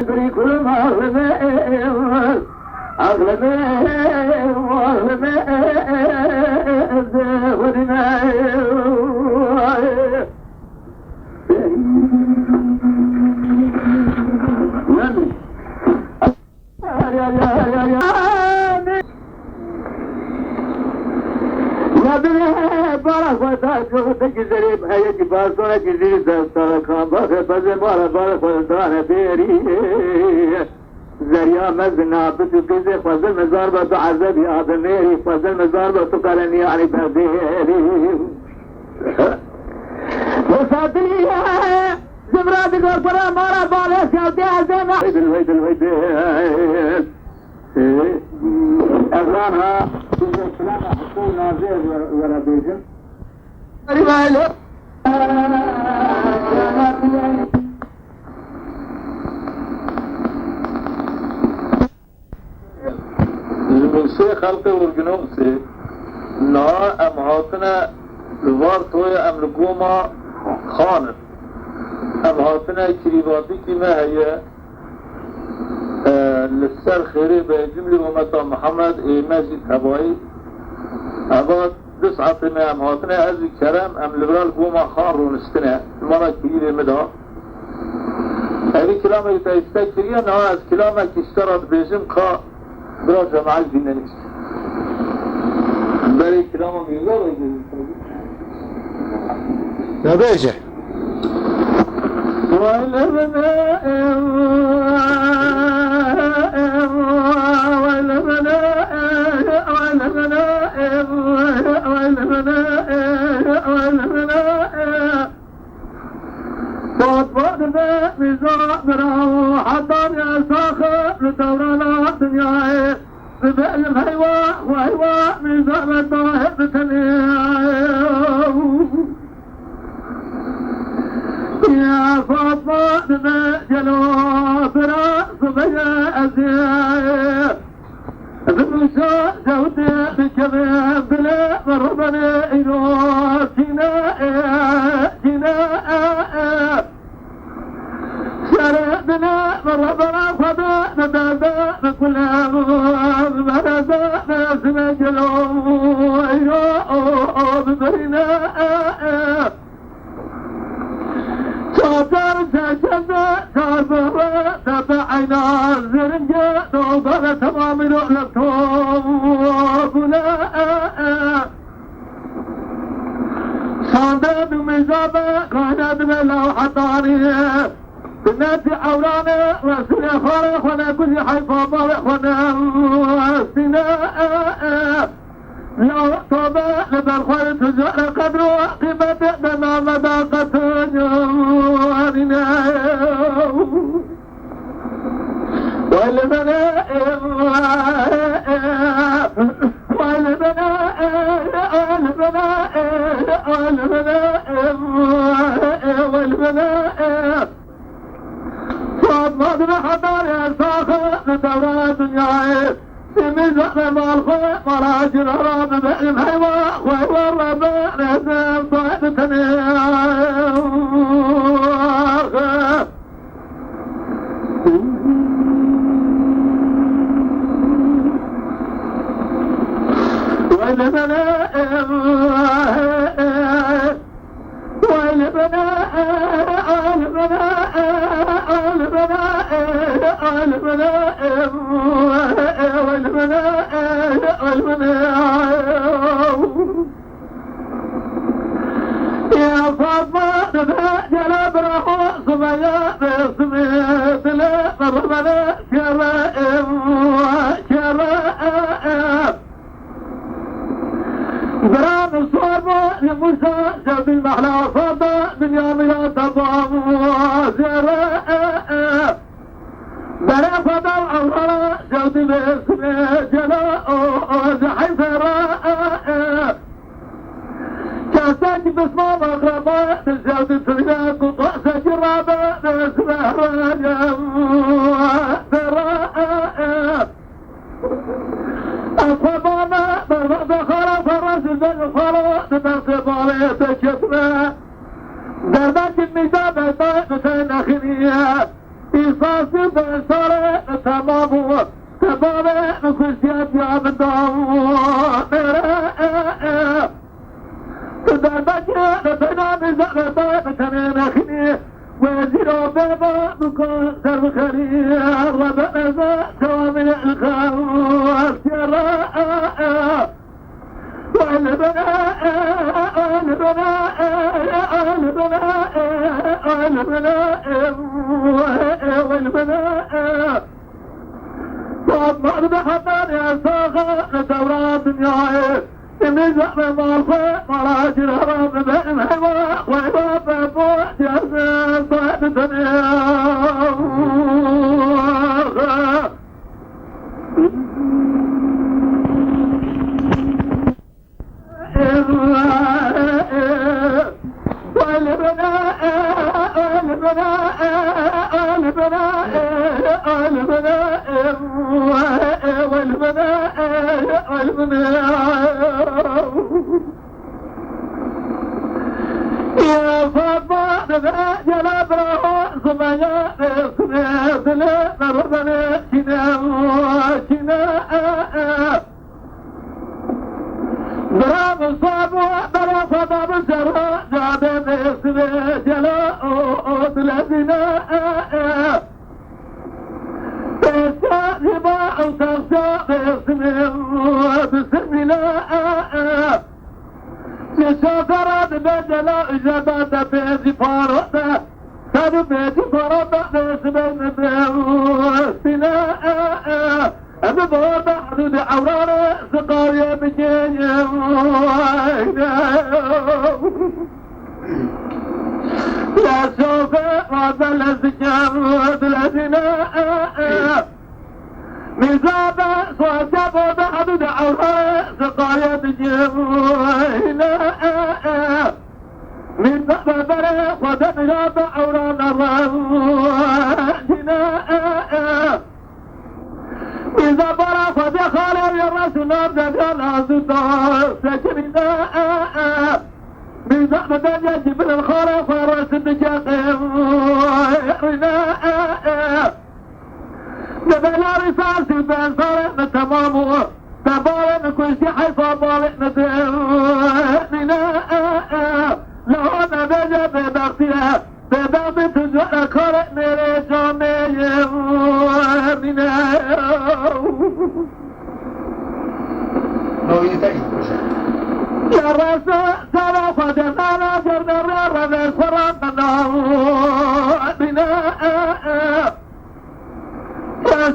كل ما أغلبي وأغلبي زریا مزنا بتو کسی فضل مزار با تو عذابی آدمیری فضل مزار با تو کرنی آنی بردیری وسادنی زمرات گور پرا مارا بالا سیاوتی عزینا وید اغرانها تیزه سلام حقوق نازیر ورا بیجن ریوائلو المنشأ خلق ورجنوم سي نا ام هاتنا لوار توي ام لقوما خانم ام هاتنا كريباتي كما هي للسر خيري بجملة ومتا محمد ماجد هبائي هبات تسعة ام هاتنا هذه كرم ام لبرال قوما خان رونستنا المرة كبيرة مدى هذه كلامة يتستكريا نا از كلامة كشترت بجم قا برای جماعت دینه نیست برای کلام هم میگه یا بیجه ببعلم هيواء من زعم الطاهر يا فاطمة بمجلو براس بيا أزياء بمشاء جودي بكبير بلا مرضني إلو جناء شربنا مرضنا فضاء ندادا كل مرضا ناسنا جلو ببرنا شاطر شاشنا شاربرا تبعنا زرنجا نوبر تمام رؤلتوبنا شاندد مزابا كانت بلو حطانيه بنات عورانا رسول خارق وانا كل حيفا بارق وانا سناء لو طبع لبرخوان تجار قدر وقيمة بما مداقة جواننا والبناء مدن حضار الفاخر لدورة الدنيا بمزق مالخوة مراجل راب بإلم هيواء وهو الرباء نهزم طائد تنياخ يا فاطمة جلب رحوة صبيا بسميت لا مرمنا شرائم برام الصوبة لموسى جاب المحلى صوبة من يوم لا تضام شرائم برا فضل عورا جود باسم جلاء زحيف رائم كاساك باسمه مغربا جود سرياك وطأس جرابا باسمه راجم رائم الصبابة برد خرا فرس الخرا تنصب عليه تشفنا دربك النداء بطائفة نخنية إيصاص بسارة تمام تمام نكسيات يا بدام تدربك نتنا بزغطة نتنا نخني وزيرو بابا بكون سر خلي ربنا ذا كوامل الخاص يا والبناء طب بحضر يا صاغة دورات دنياي نزع مالخي مراجل هرم بين هوا وإباب بوحد يا زين صعد دنيا يا فاطمة جل أبراه زمايا سنة سنة نردنا شنا شنا برام صابوا برام صابوا جرا جابن سنة جلا أدلنا تسابا أو تسابا سنة بسمنا شكرت بجلا إجابات بيجي فارطة كانوا بيجي فارطة نسبين بيوستنا أنا بوضع حدود عورانة سقايا بجيجي لا سوف وضل الزجام الذين مزابة صوتها بوضع حدود عورانة سقايا بجيجي من بابره ودم لا بعورنا راجنا إذا برا فدخل يا رسول دخل الدار سكننا من زحمة يجب الخرف فرس النجاقنا نبلا رصاص بين صارنا تمام تبارنا كل شيء حيث بالنا ديننا لهنا بجا بداختها بداخت تجوع كره میره جامعه مینه یا راسا سرا فدنا جرنا رب سرنا مینه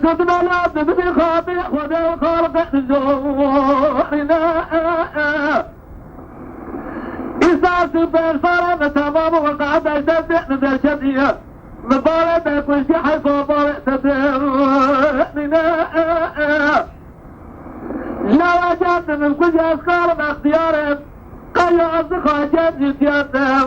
سدنا لا تدبي خاطئ خدا خالق جوعنا إذا سبر فرنا تمام وقعد أجدد نزل شدية مبارد كل شيء حيث مبارد تدرنا لا وجدت من كل أذكار من اختيارهم قال أصدقاء جد جدنا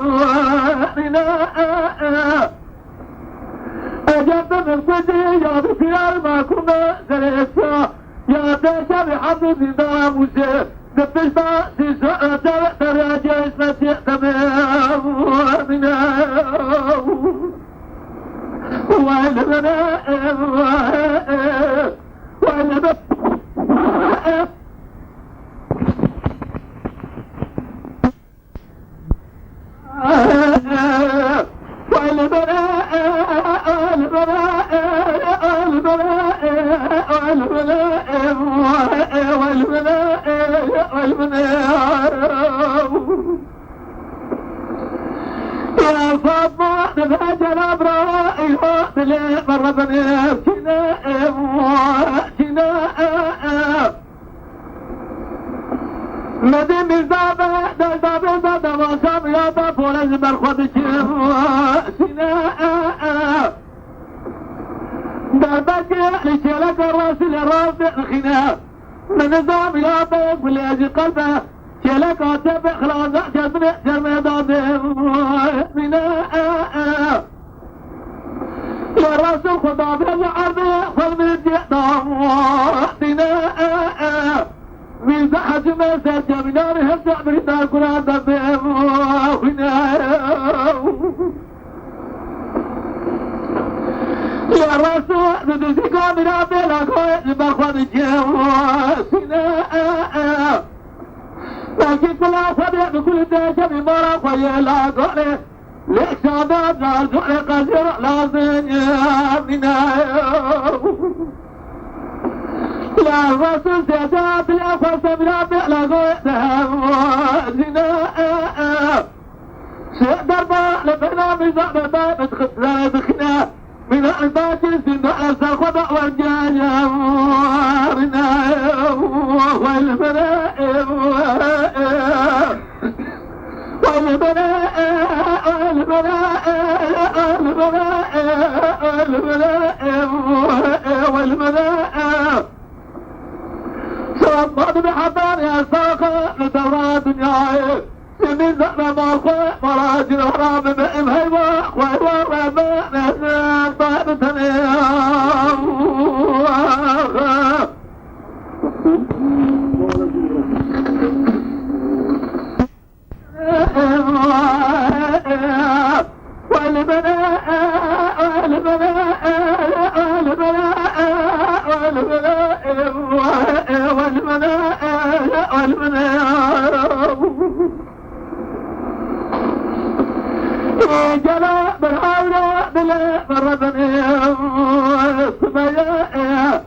أجدت من كل يا بخيار ما كنا زريسا يا داشا بحمد الله موسى نبشبا سيسا تراجع اسمتي تمام منا وعلمنا وعلمنا يا فاطمة نفاجر أبرائي بلي مرة بنفسنا مدي مزدابة دلدابة زادة وصام يابا فولز برخود سنا دربك لشيلك الراسل الرافع الخناء من نظام يابا يقول لي أجي قلبه شيلك عتب خلاص جرمي ضادم منا يا رسول خدا بالعرض خذ من الجهدام دنا من زحج ما سجى من نارهم تعبر دار قرآن ضبهم بدوزي كاميرا بلا كوي بخوض الجواسنا لكن كل صديق بكل داشة بمرا خوي لا قولي ليك شادات لا قولي قصير لازم يامنا لا الرسول سيدات الأفر سبلا بلا قوي دهوازنا سيقدر ما لبنا بزعنا ما بتخطنا بخنا من الباجل سنة الخضع والجاية وارنا والمنائب والمنائب صبت بحضار يا ساقة لدورات دنياي سنين زقنا مالخوة مراجل حرام بإم هيوا خويوا وما نهزم طائبتني جلا بالعودة بلا مرضني السمياء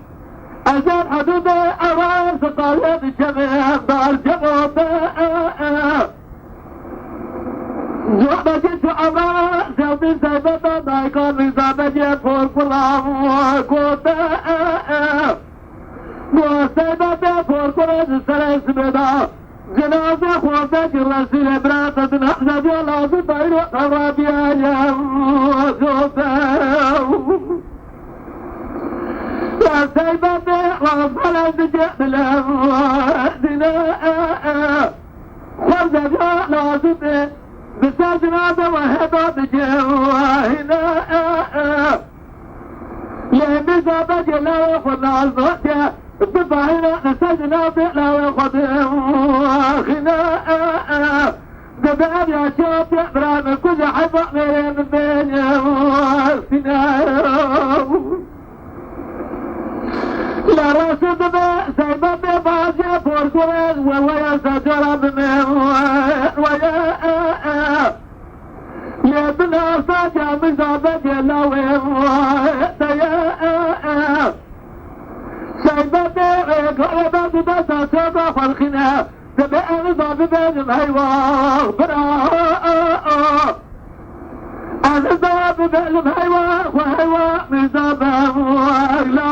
أجاب حدود أرام سقايا الجميع دار جبوت جوابا جيت أمرا زوبي زيبتا دايكون نظام جيفور كلام وكوتا وسيبتا فور كرد سلس بدا جنازة خواتك الرسول براتة نحزة جلازة بيرو قرابيا يا وزوتا يا سيبتا وصلا بجأب الأموادنا خرج جلازة بسا جنازة وهدى بجواهنا لأن زابا جلا وخنا الزوجة بفاهنا نسجنا بلا وخنا واخنا دباب يا شوف يقران كل حبا من بين واسنا لا راس دبا سيبا بباجة فوركوين ويا سجرا بمين ويا يا بنا ساجا مزابا جلا ويا سيبا بغربا ببسا سبا خلقنا دبا أغضا ببين مهيوار برا أغضا ببين مهيوار وهيوار مزابا ولا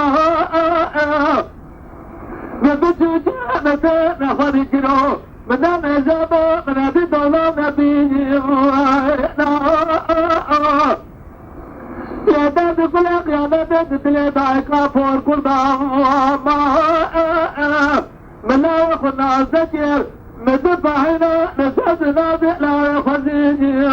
نبتو جامتا نخذ جنو منا مزابا منا بدولا نبيني يا داد قلق يا داد تلي دايكا فور كل داما منا وخنا زكير مدفعنا نسجنا بلا خزيني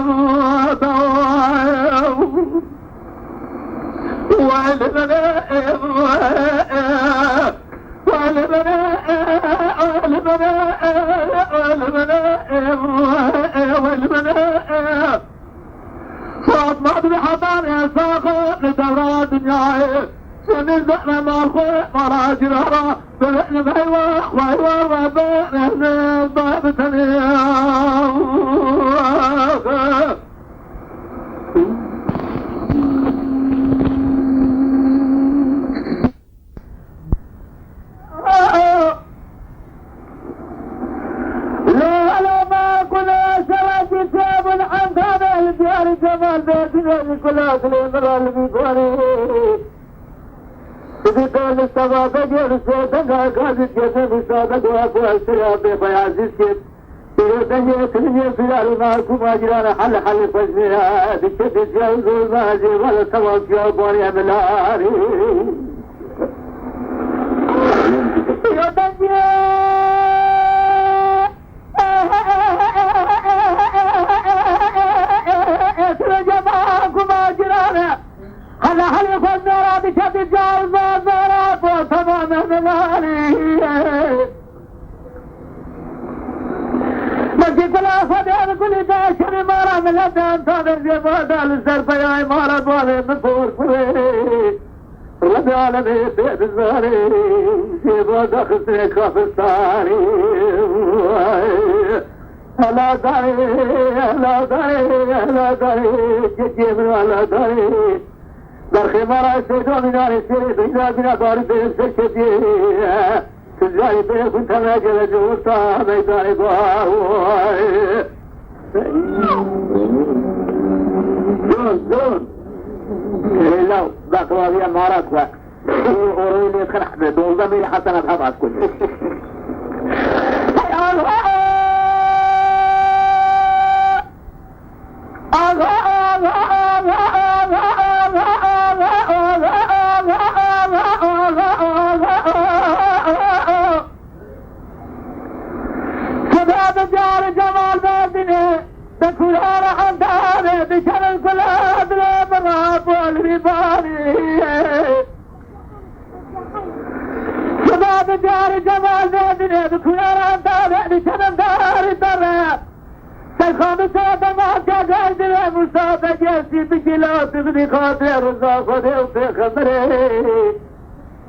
والمنائب والمنائب فاطمة بحضار يا ساقة لدورات دنياي سنين زقنا مالخوة مراجل هرا بلقنا بهيوا وهيوا وبين اهزم ضابتني جمال بيتنا كل أكل مرال بيقولي إذا كان السبب بجر سوتنا كذب جسم سادة وأقوى سيا ببيازيس كت إذا تجي كلني في الأرض كم أجرنا حل فجنا بكتب جوز ما جي ولا سوى في أبواني ملاري إذا تجي هلا هل يكون نرى بشد جاوزة نرى بوصنا مهنالي مجد الأسد يعني كل داشر مارا من لدى انتظر جبادة للزربة يا إمارة بوالي من فور كوي رب العالمين بيد الزهري جيبوا دخلتني كافستاني هلا داري هلا داري هلا داري جيبوا هلا داري در خمار سيدو مناري سيري بينا بنا باري بين سكتي تجاري بين كنت ماجل جوستا ميداني باوي دون لو بقرارية مارات وقت وروي لي خنح بدون ضمير حتى نذهب على كل شباب جار جمال بابني بكل أنا عندها بشر كل هذا براب والرباني شباب جار جمال بابني بكل أنا عندها بشر دار الدرب سيخان سادة ما جاقل دل مصابة جاسي بجلات بدي خاطر رزاقه وفي خبري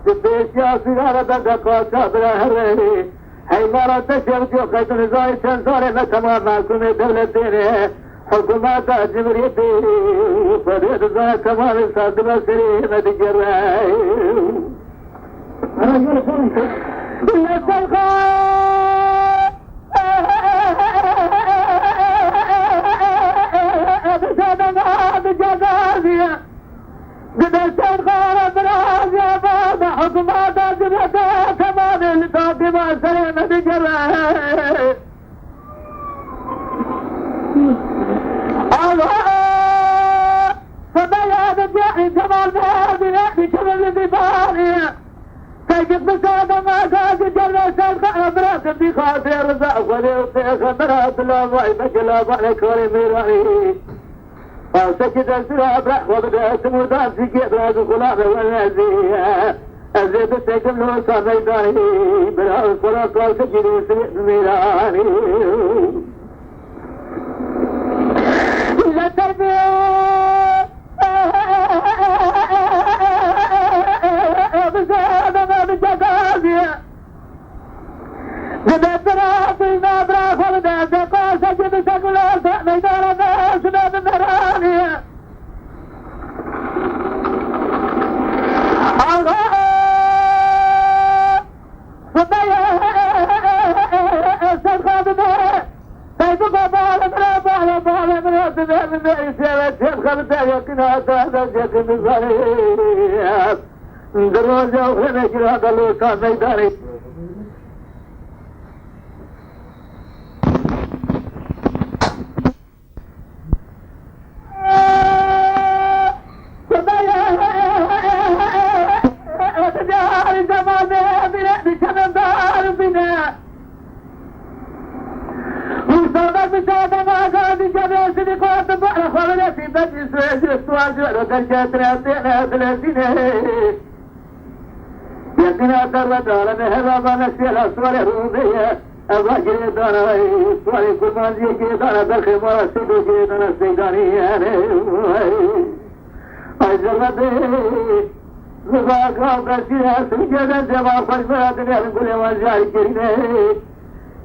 بيش يا سيارة دقا صبره هاي مرة تشرب جو قيد نزاي سنزاري مكما معكم دولتين حكومات جمهوريتي فريد زاي كمال صاد بسري مدجراي لا تلقى بسادة بجزازية قدرت الخارة برازية بعد حكومات جمهوريتي كمان لتاقي ما سري مدجراي فبياد الجاحي كمال بهذه يعني كمال بباري كيف بسادة ما قاعد جرى سلقى أبرات بخاطر رزاق وليوطي خبرات لا ضعيبك لا ضعيك ولميراني فسكت السلاح برح وبدأ سمودان في كيف هذا الخلافة والنازية أزيد السيكم لوسا ميداني بلا الصلاة والسجن سيئ ميراني لا تربية بزادة ما بجدازية قد براسي ما براخ ولدا سقاسة جد سقلات ميدان الناس ناد النرانية صدية صدقات بيه سيدو بابا بابا بابا من الشيخ خبرتها يقنا هذا الشيخ النصاري دروجة وخلنا كلا هذا اللوسا ميداني تجاري جمال بنا بشمن دار بنا وصابت بشادة ما قاد جميع سنقوات بأنا خلنا في بجي سويج السوال جعلو كرشات راتينا ثلاثين يقنا ترد على مهربا نسي الأسوال الرومية أباكي دانا سوالي كل مانزي كيدانا بالخمارة سيدو كيدانا سيدانية أجلبي زباقا وقسيها سجدا جمع فرمات نحن كل وزاري كريمي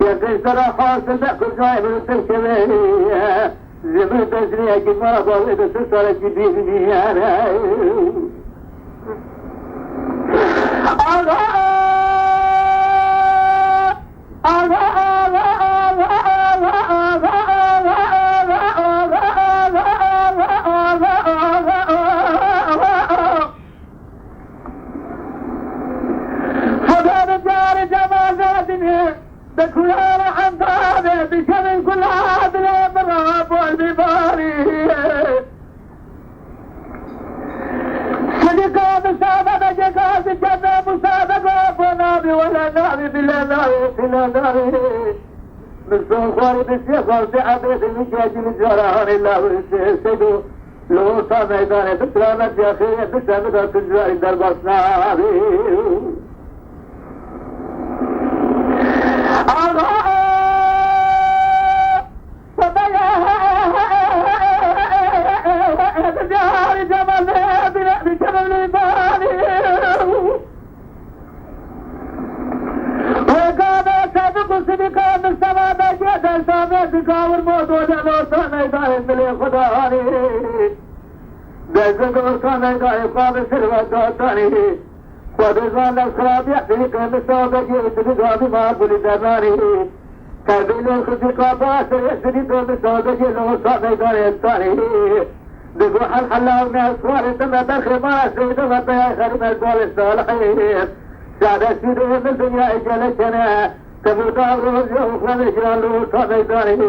يقين سرى حاصل تأكل جاي من التركمي زمن تسريع كما رفض إذا سسرة جديدني بكل أنا حمداني بشمن كل عادل براب والبباري صدقاء مسابقة جقاس الجنة مسابقة ونابي ولا نابي بلا نابي بلا نابي من صنخاري بالشيخ وارجع بيت المجاج من جران الله والشيخ سيدو لو صار ميداني بسلامة يا أخي بسلامة تجاري درباس نابي تجاري جمال بنا بشمل الباني بيت كاور موضوع دوستان ايداي ملي خداني بيت دوستان ايداي قابل سلوى دوستاني وبزان الخراب يحدي كمسابق يدري غابي ما بولي دماني كابيلو خزي قاباس يسري كمسابق يلوستان ايداي الثاني بقوح الحلاو ناس وارد ما برخي ما سيد وطيا خرم الدول الصالحين سعد سيدو من الدنيا اجلتنا كبوتا روز يوخنا جلالو صميداني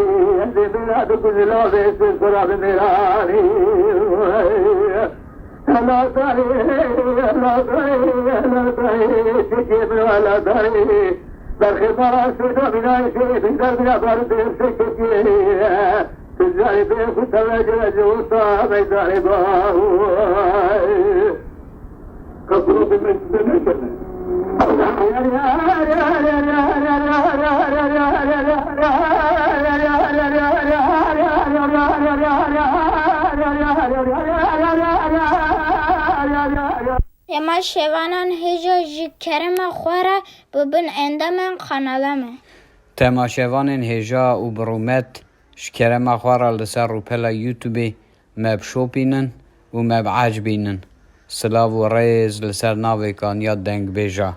عندي بلاد كل لوزي سيسرا بميراني الله داري الله داري الله داري سيجيب ولا داري برخي ما سيدو بناي سيد دربنا بارد سيجيب تزاري بيخ تواجه جوطا ميداني باهواي كفروا بمن بمن اما شوانان هجا جی کرم خوره ببن اندامن خانالمه تماشاوان هجا و برومت شکرم خواره لسر رو پلا یوتیوبی مب شوپینن و مب عجبینن سلاو و ریز لسر ناوی کان یاد دنگ بیجا